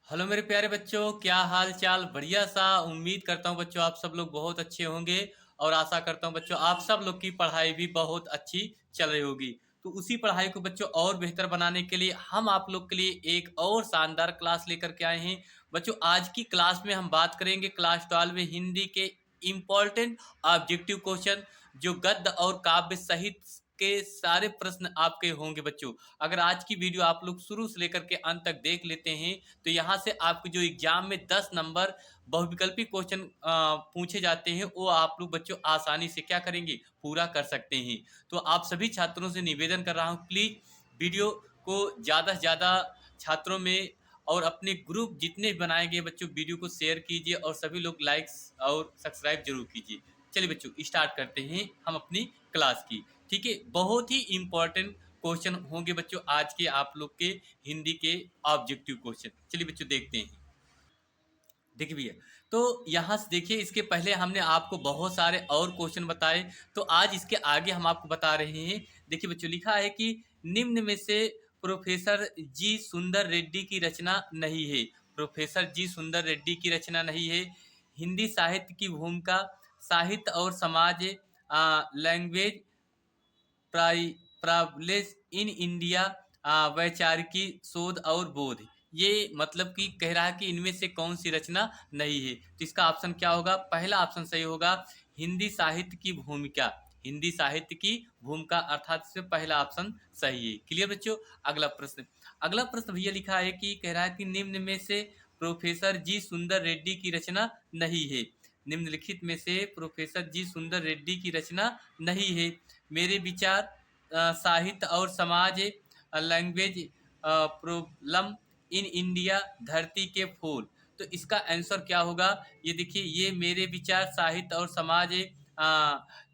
Hello मेरे प्यारे बच्चों, क्या हाल चाल। बढ़िया सा। उम्मीद करता हूँ बच्चों आप सब लोग बहुत अच्छे होंगे और आशा करता हूँ बच्चों आप सब लोग की पढ़ाई भी बहुत अच्छी चल रही होगी। तो उसी पढ़ाई को बच्चों और बेहतर बनाने के लिए हम आप लोग के लिए एक और शानदार क्लास लेकर के आए हैं। बच्चों आज की क्लास में हम बात करेंगे क्लास 12 में हिंदी के इम्पोर्टेंट ऑब्जेक्टिव क्वेश्चन, जो गद्य और काव्य सहित के सारे प्रश्न आपके होंगे बच्चों। अगर आज की वीडियो आप लोग शुरू से लेकर के अंत तक देख लेते हैं तो यहाँ से आपके जो एग्जाम में 10 नंबर बहुविकल्पी क्वेश्चन पूछे जाते हैं वो आप लोग बच्चों आसानी से क्या करेंगे, पूरा कर सकते हैं। तो आप सभी छात्रों से निवेदन कर रहा हूँ, प्लीज वीडियो को ज़्यादा से ज़्यादा छात्रों में और अपने ग्रुप जितने भी बनाए गए बच्चों वीडियो को शेयर कीजिए और सभी लोग लाइक्स और सब्सक्राइब जरूर कीजिए। चलिए बच्चों स्टार्ट करते हैं हम अपनी क्लास की। ठीक है, बहुत ही इंपॉर्टेंट क्वेश्चन होंगे बच्चों आज के आप लोग के हिंदी के ऑब्जेक्टिव क्वेश्चन। चलिए बच्चों देखते हैं। देखिए भैया, तो यहाँ से देखिए, इसके पहले हमने आपको बहुत सारे और क्वेश्चन बताए, तो आज इसके आगे हम आपको बता रहे हैं। देखिए बच्चों लिखा है कि निम्न में से प्रोफेसर जी सुंदर रेड्डी की रचना नहीं है। प्रोफेसर जी सुंदर रेड्डी की रचना नहीं है। हिंदी साहित्य की भूमिका साहित्य और समाज, लैंग्वेज प्राबलेस इन इंडिया, वैचारिकी शोध और बोध। ये मतलब कि कह रहा है कि इनमें से कौन सी रचना नहीं है। तो इसका ऑप्शन क्या होगा, पहला ऑप्शन सही होगा, हिंदी साहित्य की भूमिका। हिंदी साहित्य की भूमिका अर्थात इसमें पहला ऑप्शन सही है। क्लियर बच्चों। अगला प्रश्न, अगला प्रश्न भैया लिखा है कि कह रहा है कि निम्न में से प्रोफेसर जी सुंदर रेड्डी की रचना नहीं है। निम्नलिखित में से प्रोफेसर जी सुंदर रेड्डी की रचना नहीं है। मेरे विचार, साहित्य और समाज, लैंग्वेज प्रॉब्लम इन इंडिया, धरती के फूल। तो इसका आंसर क्या होगा, ये देखिए, ये मेरे विचार साहित्य और समाज,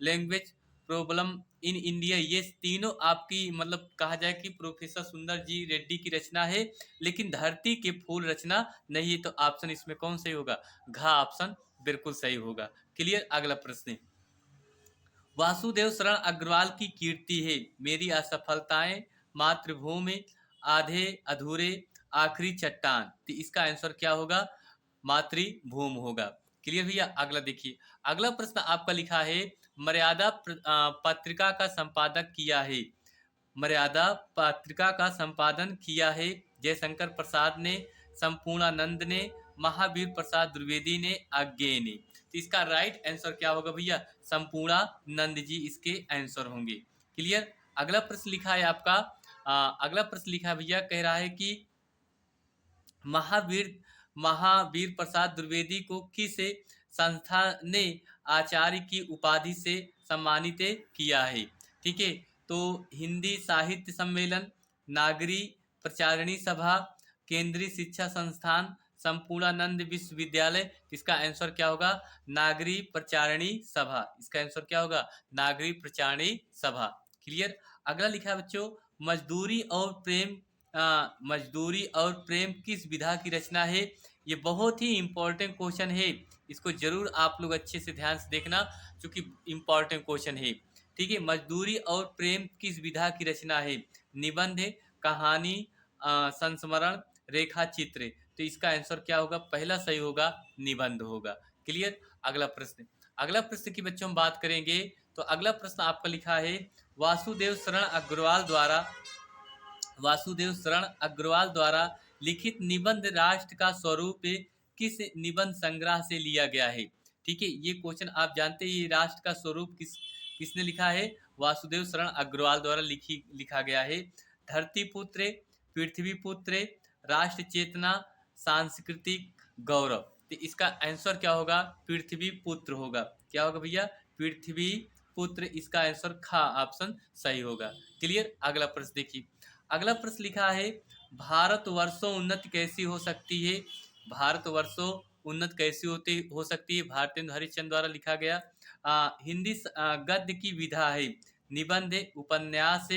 लैंग्वेज प्रॉब्लम इन इंडिया, ये तीनों आपकी मतलब कहा जाए कि प्रोफेसर सुंदर जी रेड्डी की रचना है, लेकिन धरती के फूल रचना नहीं है। तो ऑप्शन इसमें कौन सही होगा, घ ऑप्शन बिल्कुल सही होगा। क्लियर। अगला प्रश्न, वासुदेव शरण अग्रवाल की कीर्ति है, मेरी असफलताएं, मातृभूमि, आधे अधूरे, आखिरी चट्टान। तो इसका आंसर क्या होगा, मातृभूमि होगा। क्लियर भैया। अगला देखिए, अगला प्रश्न आपका लिखा है, मर्यादा पत्रिका का संपादक किया है। मर्यादा पत्रिका का संपादन किया है जयशंकर प्रसाद ने, संपूर्णानंद ने, महावीर प्रसाद द्विवेदी ने, अज्ञे ने। तो इसका राइट आंसर क्या होगा भैया, संपूर्णानंद जी इसके आंसर होंगे। क्लियर। अगला प्रश्न लिखा है आपका, अगला प्रश्न लिखा है भैया, कह रहा है कि महावीर महावीर प्रसाद द्विवेदी को किस संस्था ने आचार्य की उपाधि से सम्मानित किया है। ठीक है, तो हिंदी साहित्य सम्मेलन, नागरी प्रचारणी सभा, केंद्रीय शिक्षा संस्थान, संपूर्णानंद विश्वविद्यालय। इसका आंसर क्या होगा, नागरी प्रचारणी सभा। इसका आंसर क्या होगा, नागरी प्रचारणी सभा। क्लियर। अगला लिखा है बच्चों, मजदूरी और प्रेम, मजदूरी और प्रेम किस विधा की रचना है। ये बहुत ही इंपॉर्टेंट क्वेश्चन है, इसको जरूर आप लोग अच्छे से ध्यान से देखना, क्योंकि इंपॉर्टेंट क्वेश्चन है। ठीक है, मजदूरी और प्रेम किस विधा की रचना है। निबंध, कहानी, संस्मरण, रेखा चित्र। तो इसका आंसर क्या होगा, पहला सही होगा, निबंध होगा। क्लियर। अगला प्रश्न, अगला प्रश्न की बच्चों हम बात करेंगे। तो अगला प्रश्न आपका लिखा है, वासुदेव शरण अग्रवाल द्वारा वासुदेव शरण अग्रवाल द्वारा लिखित निबंध राष्ट्र का स्वरूप किस निबंध संग्रह से लिया गया है। ठीक है, ये क्वेश्चन आप जानते हैं, ये राष्ट्र का स्वरूप किसने लिखा है, वासुदेव शरण अग्रवाल द्वारा लिखा गया है। धरती पुत्र, पृथ्वी पुत्र, राष्ट्र चेतना, सांस्कृतिक गौरव। तो इसका आंसर क्या होगा, पृथ्वी पुत्र होगा। क्या होगा भैया, पृथ्वी पुत्र। इसका आंसर खा ऑप्शन सही होगा। क्लियर। अगला प्रश्न देखिए, अगला प्रश्न लिखा है, भारतवर्षों उन्नति कैसी हो सकती है। भारतवर्षों उन्नत कैसी हो सकती है, भारतेंदु हरिश्चंद्र द्वारा लिखा गया। हिंदी गद्य की विधा है, निबंध, उपन्यास,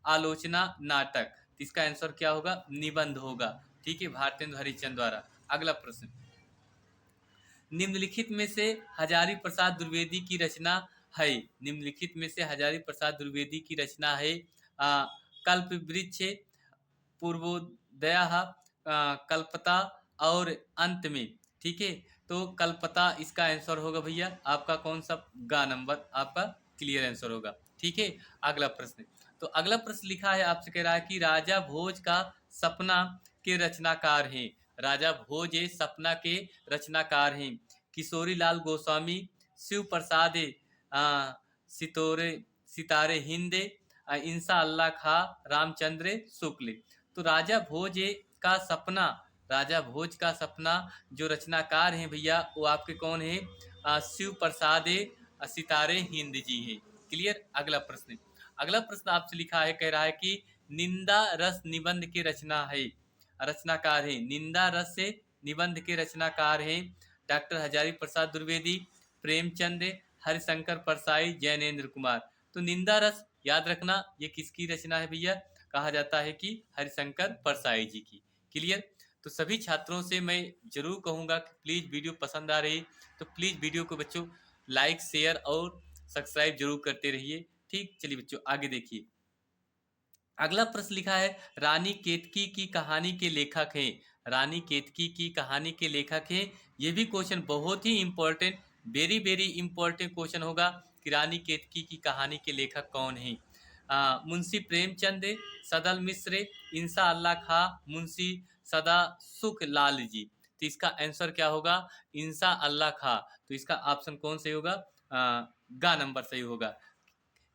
आलोचना, नाटक। तो इसका आंसर क्या होगा, निबंध होगा। ठीक है, भारतेंदु हरिश्चंद्र द्वारा। अगला प्रश्न, निम्नलिखित में से हजारी प्रसाद द्विवेदी की रचना है। निम्नलिखित में से हजारी प्रसाद द्विवेदी की रचना है, कल्प वृक्ष, पूर्वोदय, कल्पता, और अंत में। ठीक है, तो कल्पता इसका आंसर होगा भैया आपका कौन सा, गा नंबर आपका क्लियर आंसर होगा। ठीक है, अगला प्रश्न। तो अगला प्रश्न लिखा है, आपसे कह रहा है कि राजा भोज का सपना के रचनाकार हैं। राजा भोज सपना के रचनाकार हैं किशोरी लाल गोस्वामी, शिव प्रसाद सितोरे सितारे हिंद, इंसा अल्लाह खा, रामचंद्र शुक्ल। तो राजा भोज का सपना, राजा भोज का सपना जो रचनाकार हैं भैया वो आपके कौन है, शिव प्रसाद सितारे हिंद जी हैं। क्लियर। अगला प्रश्न, अगला प्रश्न आपसे लिखा है, कह रहा है कि निंदा रस निबंध के रचना है, रचनाकार है, निंदा रस से निबंध के रचनाकार हैं डॉक्टर हजारी प्रसाद द्विवेदी, प्रेमचंद, हरिशंकर परसाई, जैनेन्द्र कुमार। तो निंदा रस याद रखना ये किसकी रचना है भैया, कहा जाता है कि हरिशंकर परसाई जी की। क्लियर। तो सभी छात्रों से मैं जरूर कहूंगा कि प्लीज वीडियो पसंद आ रही तो प्लीज वीडियो को बच्चों लाइक शेयर और सब्सक्राइब जरूर करते रहिए। ठीक, चलिए बच्चों आगे देखिए। अगला प्रश्न लिखा है, रानी केतकी की कहानी के लेखक हैं। रानी केतकी की कहानी के लेखक हैं। ये भी क्वेश्चन बहुत ही important, very very important question होगा कि रानी केतकी की कहानी के लेखक कौन हैं। मुंशी प्रेमचंद, सदल मिश्र, इंसा अल्लाह खा, मुंशी सदा सुख लाल जी। तो इसका आंसर क्या होगा, इंसा अल्लाह खा। तो इसका ऑप्शन कौन सही होगा, गा नंबर सही होगा।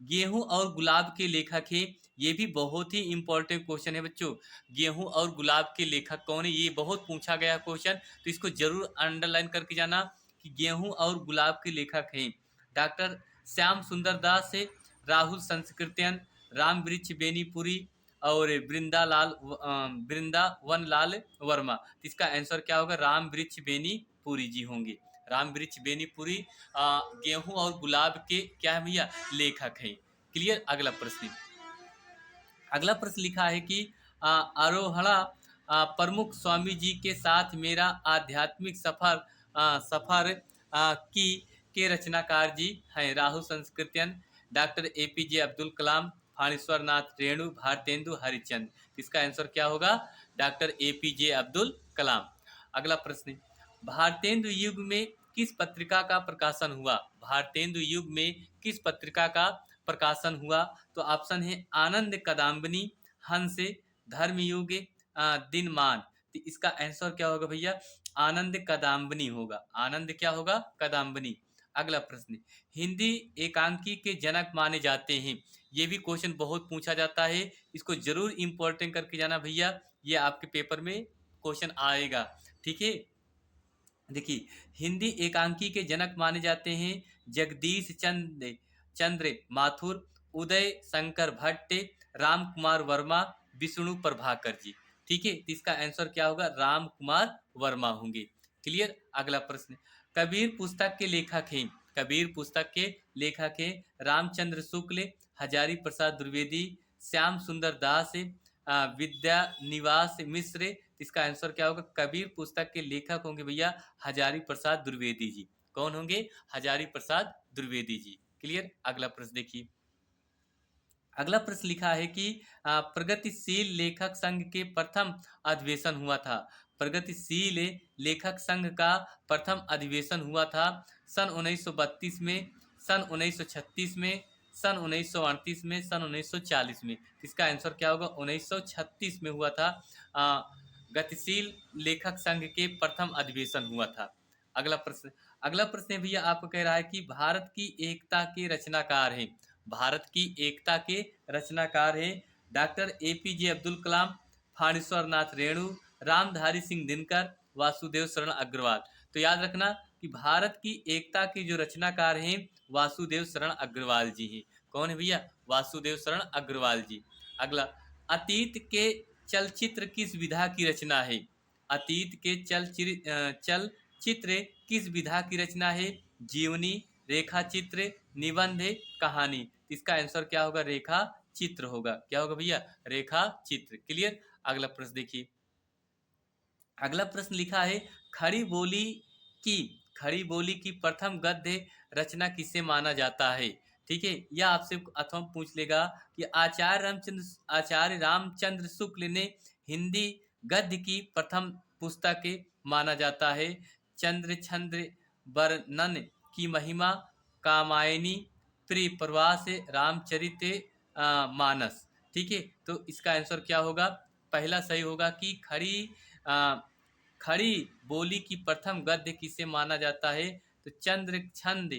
गेहूं और गुलाब के लेखक है, ये भी बहुत ही इंपॉर्टेंट क्वेश्चन है बच्चों। गेहूं और गुलाब के लेखक कौन है, ये बहुत पूछा गया क्वेश्चन, तो इसको जरूर अंडरलाइन करके जाना कि गेहूं और गुलाब के लेखक हैं डॉक्टर श्याम सुंदर दास है, राहुल संस्कृत्यन, राम वृक्ष बेनीपुरी और वृंदावन लाल वर्मा। तो इसका आंसर क्या होगा, राम वृक्ष बेनीपुरी जी होंगे। राम वृक्ष बेनीपुरी गेहूं और गुलाब के क्या है भैया, लेखक हैं। क्लियर। अगला प्रश्न, अगला प्रश्न लिखा है कि आरोहणा प्रमुख स्वामी जी के साथ मेरा आध्यात्मिक सफर सफर की के रचनाकार जी हैं। Rahul संस्कृत्यन, doctor APJ Abdul Kalam, फाणेश्वर Nath Renu, Bharatendu Harichand. इसका आंसर क्या होगा, डॉक्टर एपीजे अब्दुल कलाम। अगला प्रश्न, भारतेंदु युग में किस पत्रिका का प्रकाशन हुआ। भारतेंदु युग में किस पत्रिका का प्रकाशन हुआ। तो ऑप्शन है आनंद कदाम्बनी, हंस, धर्मयुग, दिनमान। तो इसका आंसर क्या होगा भैया, आनंद कदाम्बनी होगा। आनंद क्या होगा, कदाम्बनी। अगला प्रश्न, हिंदी एकांकी के जनक माने जाते हैं। ये भी क्वेश्चन बहुत पूछा जाता है, इसको जरूर इंपॉर्टेंट करके जाना भैया, ये आपके पेपर में क्वेश्चन आएगा। ठीक है, देखिए हिंदी एकांकी के जनक माने जाते हैं जगदीश चंद्र माथुर, उदय शंकर भट्ट, राम कुमार वर्मा, विष्णु प्रभाकर जी। ठीक है, तो इसका आंसर क्या होगा, राम कुमार वर्मा होंगे। क्लियर। अगला प्रश्न, कबीर पुस्तक के लेखक हैं। कबीर पुस्तक के लेखक हैं रामचंद्र शुक्ल, हजारी प्रसाद द्विवेदी, श्याम सुंदर दास, विद्या निवास मिश्र। इसका आंसर क्या होगा, कबीर पुस्तक के लेखक होंगे भैया हजारी प्रसाद द्विवेदी जी। कौन होंगे, हजारी प्रसाद द्विवेदी जी। क्लियर। अगला प्रश्न देखिए, अगला प्रश्न लिखा है कि प्रगतिशील लेखक संघ के प्रथम अधिवेशन हुआ था। प्रगतिशील लेखक संघ का प्रथम अधिवेशन हुआ था सन 1932 में, सन 1936 में, सन 1938 में, सन 1940 में। इसका आंसर क्या होगा, 1936 में हुआ था। गतिशील लेखक संघ के प्रथम अधिवेशन हुआ था। अगला प्रश्न, अगला प्रश्न भैया आपको कह रहा है कि भारत की एकता के रचनाकार हैं। भारत की एकता के रचनाकार हैं डॉक्टर एपीजे अब्दुल कलाम, फाणेश्वर नाथ रेणु, रामधारी सिंह दिनकर, वासुदेव शरण अग्रवाल। तो याद रखना कि भारत की एकता के जो रचनाकार हैं वासुदेव शरण अग्रवाल जी हैं। कौन है भैया, वासुदेव शरण अग्रवाल जी। अगला, अतीत के चलचित्र किस विधा की रचना है। अतीत के चलचित्र किस विधा की रचना है, जीवनी, रेखा चित्र, निबंध, कहानी। इसका आंसर क्या होगा, रेखा चित्र होगा। क्या होगा भैया, रेखा चित्र। क्लियर। अगला प्रश्न देखिए, अगला प्रश्न लिखा है की खड़ी बोली की प्रथम गद्य रचना किसे माना जाता है। ठीक है, यह आपसे अथवा पूछ लेगा कि आचार्य रामचंद्र शुक्ल ने हिंदी गद्य की प्रथम पुस्तक माना जाता है। चंद्र छंद्र वर्णन की महिमा, कामायनी, प्रिय प्रवास, रामचरित मानस। ठीक है, तो इसका आंसर क्या होगा? पहला सही होगा कि अ, खड़ी बोली की प्रथम गद्य किसे माना जाता है? तो चंद्र छंद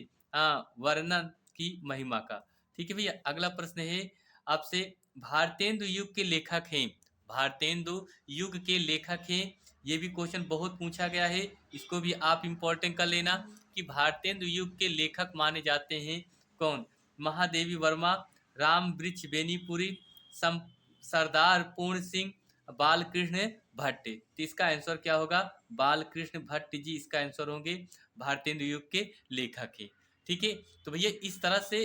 वर्णन की महिमा का। ठीक है भैया, अगला प्रश्न है आपसे, भारतेंदु युग के लेखक हैं। भारतेंदु युग के लेखक हैं, ये भी क्वेश्चन बहुत पूछा गया है, इसको भी आप इंपॉर्टेंट कर लेना कि भारतेंदु युग के लेखक माने जाते हैं कौन? महादेवी वर्मा, राम वृक्ष बेनीपुरी, सम सरदार पूर्ण सिंह, बालकृष्ण भट्ट। तो इसका आंसर क्या होगा? बालकृष्ण भट्ट जी इसका आंसर होंगे, भारतेंदु युग के लेखक है। ठीक है, तो भैया इस तरह से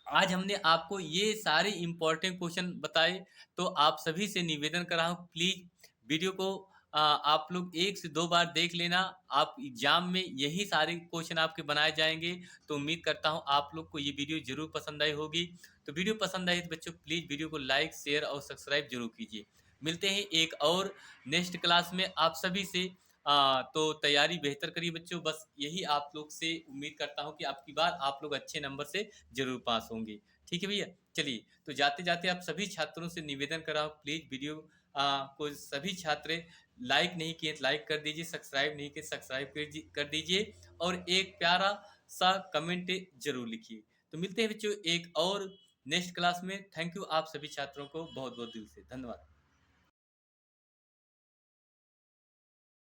आज हमने आपको ये सारे इंपॉर्टेंट क्वेश्चन बताए। तो आप सभी से निवेदन कर रहा हूँ, प्लीज वीडियो को आप लोग 1 से 2 बार देख लेना। आप एग्जाम में यही सारे क्वेश्चन आपके बनाए जाएंगे। तो उम्मीद करता हूँ आप लोग को ये वीडियो जरूर पसंद आई होगी। तो वीडियो पसंद आई तो बच्चों प्लीज वीडियो को लाइक शेयर और सब्सक्राइब जरूर कीजिए। मिलते हैं एक और नेक्स्ट क्लास में आप सभी से। तो तैयारी बेहतर करिए बच्चों, बस यही आप लोग से उम्मीद करता हूँ कि आपकी बार आप लोग अच्छे नंबर से जरूर पास होंगे। ठीक है भैया, चलिए तो जाते जाते आप सभी छात्रों से निवेदन कर रहा हूँ, प्लीज वीडियो को सभी छात्र लाइक नहीं किए तो लाइक कर दीजिए, सब्सक्राइब नहीं किए सब्सक्राइब कर दीजिए और एक प्यारा सा कमेंट जरूर लिखिए। तो मिलते हैं बच्चों एक और नेक्स्ट क्लास में। थैंक यू आप सभी छात्रों को बहुत बहुत दिल से धन्यवाद।